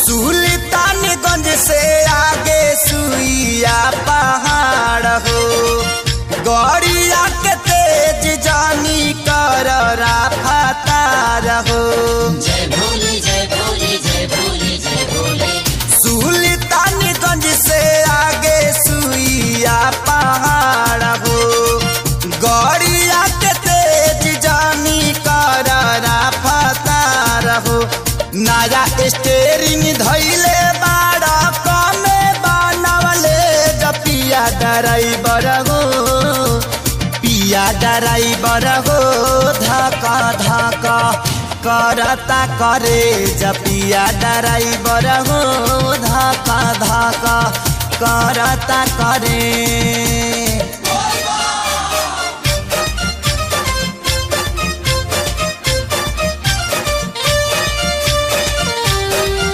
सुल्तानगंज से आगे सुइया पहाड़ हो, गौरिया के तेज जानी कर रफ्तार हो। जय भोले जय भोले जय भोले जय भोले। सुल्तानगंज से आगे सुइया पहाड़ हो, गौरिया के तेज जानी कर रफ्तार हो। नया स्टेरिंग धैले बाड़ा कमे बनवले जपिया ड्राइवर हो, पिया ड्राइवर हो धक्का धक्का करता करे जपिया ड्राइवर हो धक्का धक्का करता करे।